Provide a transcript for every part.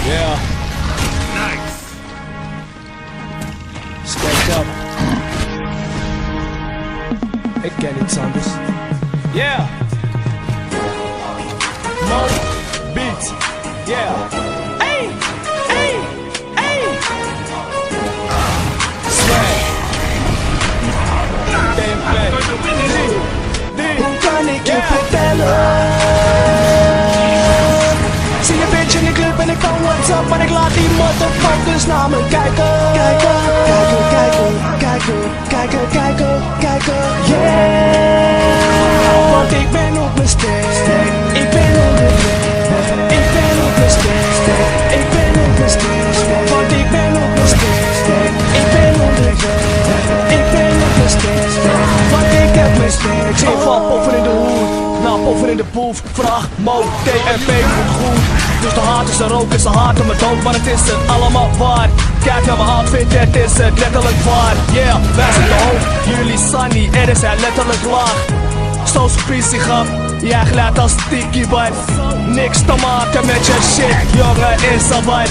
Yeah. Nice. Sketch up. Ik ken niets anders. Yeah. Mo Beats. Yeah. Hey, hey, hey. Swag. Gameplay. Hoe kan ik je vertellen? Zie je bitch in de club en ik van WhatsApp, maar ik laat die motherfuckers naar me kijken. Kijken, kijken, kijken, kijken, kijken, kijken, kijken. Yeah, want ik ben op mijn stek. Ik ben onderweg. Ik ben op mijn stek. Ik ben op mijn stek. Want ik ben op mijn stek. Ik ben onderweg. Ik ben op mijn stek. Want ik heb mijn stek. Ik val poffer in de hoed, na poffer in de poef. Vraag Mo, TNP voelt goed. Dus de haat is er ook, is de haat om het dood, maar het is het allemaal waar. Kijk naar mijn outfit, het is het letterlijk waar. Yeah, wij zijn te hoog, jullie sunny, er is hij letterlijk laag. Zo spiesie grap, jij glijdt als tiki bite. Niks te maken met je shit, jongen is al wat.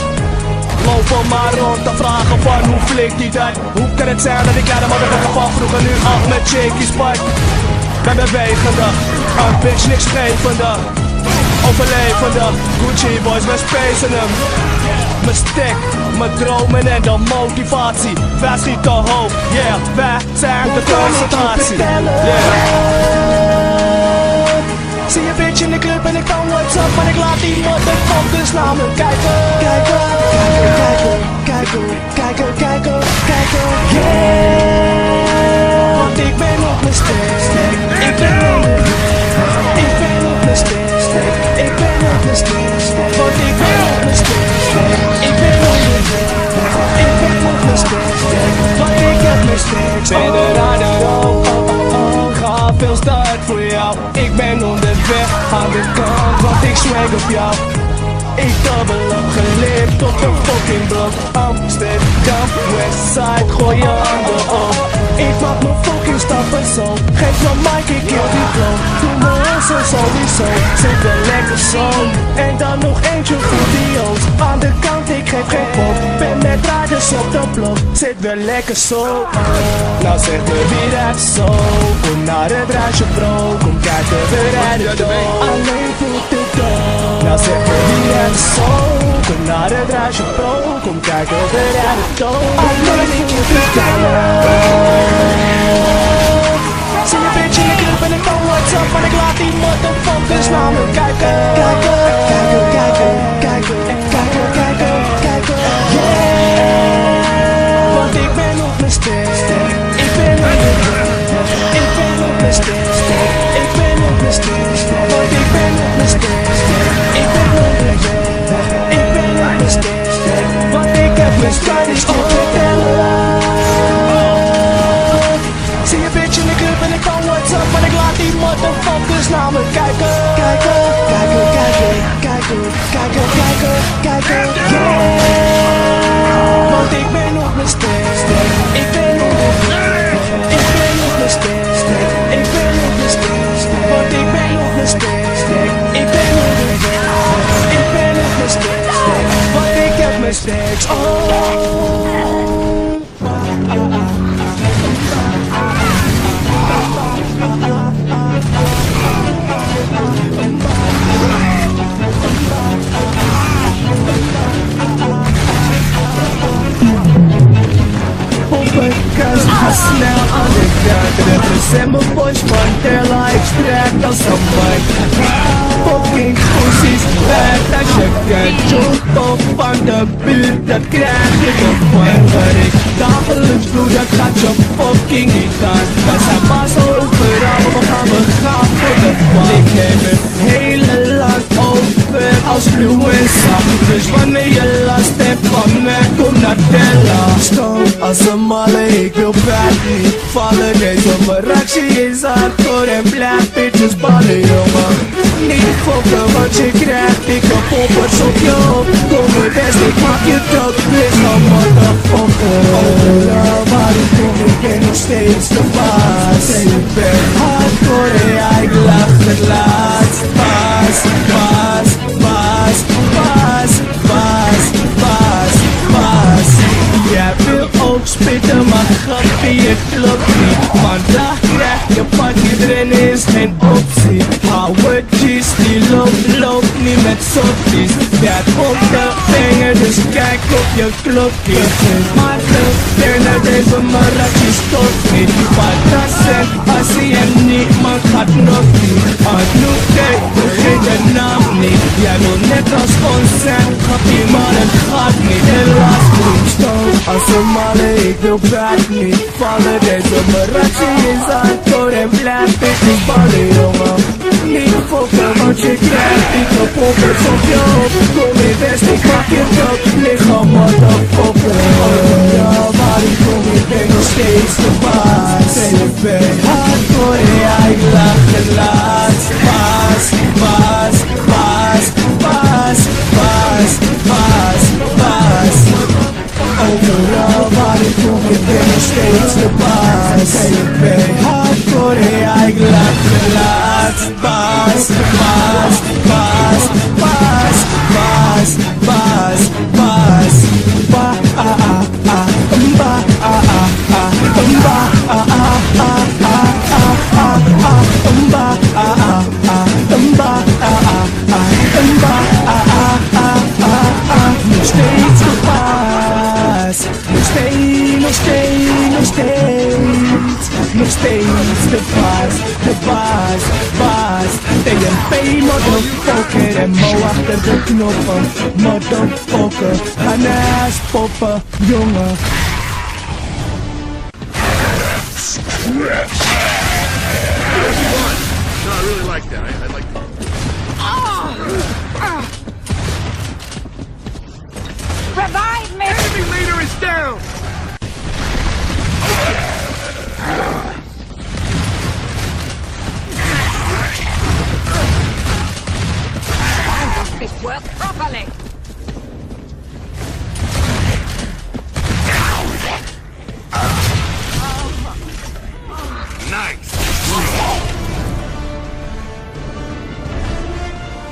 Lopen maar rond te vragen van hoe flikt die dat. Hoe kan het zijn dat ik kleine motherfucker van vroeger nu af met shaky spike. Ben bewegende, een bitch niks gevende. Overlevende, Gucci boys, we spacen hem. Mijn stek, mijn dromen en de motivatie. Wij schieten hoog, yeah, wij zijn de concentratie. Yeah. Zie je bitch in de club en ik van WhatsApp, maar ik laat die motherfuckers naar me kijken. Kijken, kijken, kijken, kijken, kijken, kijken, kijken. Yeah, want ik ben op mijn stek. Ik ben onderweg. Ik ben op mijn stek. Ik ben op mijn stek. Want ik ben op mijn stek. Ik ben onderweg. Ik ben op mijn stek. Want ik heb mijn stek. Ben er aan de rook, ga veel start voor jou. Ik ben onderweg aan de kant, want ik swag op jou. Ik dubbel op gelift op de fucking blok. Amsterdam, Westside, gooi je handen op. Ik maak mijn fucking stappen zo. Geef me mic, ik kill die flow. Doe me zo sowieso. Zit er lekker zo. En dan nog eentje voor die o's. Aan de kant, ik geef geen pop. Ben met rijders op de blok. Zit weer lekker zo. Nou zeg me wie dat zo. Kom naar het ruisje bro. Kom kijken, we rijden door. Alleen voor de dag. Nou zeg me wie dat zo. Kom naar het ruisje bro. Kom kijken, we rijden door. Alleen ik je vertellen. Zie je bitch in de club en ik van WhatsApp, maar ik laat die motherfuckers naar me kijken. Kijken, kijken, kijken, kijken, kijken, kijken, kijken. Yeah, want ik ben op mijn stek. Ik ben onderweg. Ik ben op mijn stek. Ik ben op mijn stek. Want ik ben op mijn stek. Ik ben onderweg. Ik ben op mijn stek. Want ik heb mijn stek. Ik kan vertellen. Zie je bitch in de club en ik van WhatsApp, maar ik laat die motherfuckers naar me kijken. Kijken, kijken, kijken, kijken, kijken, kijken, kijken. Yeah, want ik ben op mijn stek. Ik ben onderweg. Ik ben op mijn stek. Ik ben op mijn stek. Want ik ben op mijn stek. Ik ben onderweg. Ik ben op mijn stek. Want ik heb mijn stacks. Snel aan de kant, represent mijn boys van Terla, ik strijk als een bike. Fucking pussies, werd als je kunt. Jolt op van de buurt, dat krijg je ervan. Wat ik dagelijks doe, dat gaat je fucking niet aan. Wij zijn pas overal, we gaan voor de bal. Ik neem het hele land over als ruw en zacht. Dus wanneer je last hebt van mij, kom naar Terla. Stoom als een malle, ik wil pijn niet vallen. Deze mijn reactie is hardcore en blijf bitches ballen, jongen. Niet fokken wat je krijgt, ik heb poppers op je hoofd. Kom je best, ik maak je dood, wees dan motherfucker. Overal waar ik kom, ik ben nog steeds de baas. En ik ben hardcore en ja, ik lach het laatst. Baas, baas, baas, baas, baas. softies. Werd op de vinger, dus kijk op je klokje. Maar binnen deze marathis tot niet. Wat dat zegt, als je niemand gaat nog niet. Als nu kijk, vergeet de naam niet. Jij wil net als ons zijn, grapje, maar het gaat niet. Helaas moet stoot, als een malle, ik wil back niet vallen. Deze marathie is hardcore en blijf ik niet vallen, jongen. Niet fokken, want je krijgt niet de poppers op je hoofd. Kom in West, ik pak je top, lichaam, motherfucker. Ja, maar ik kom, ik ben nog steeds de baas. CFB, hardcore, ja, ik lach en laat. Baas, baas, baas, baas, baas, baas, baas. Overal waar ik kom, ik ben nog steeds de baas. CFB, hardcore, ja, ik lach en laat. Baas, baas, baas, baas, baas, baas, baas. Ba, ah, ah, ah, ba, ah, ah, ah, ba, ah, ah, ah, ah, ah, ah, ah, ba, ah, ah, ah, ba, ah, ah, ah, ba, ah, ah, ah, ah, ah. Nog steeds de baas. Nog steeds, nog steeds, nog steeds. Nog steeds de baas, de baas, baas. TNP, motherfucker. En Mo achter de knoppen, motherfucker. Gaan naast poppen, jongen. No, I really like that. I like that.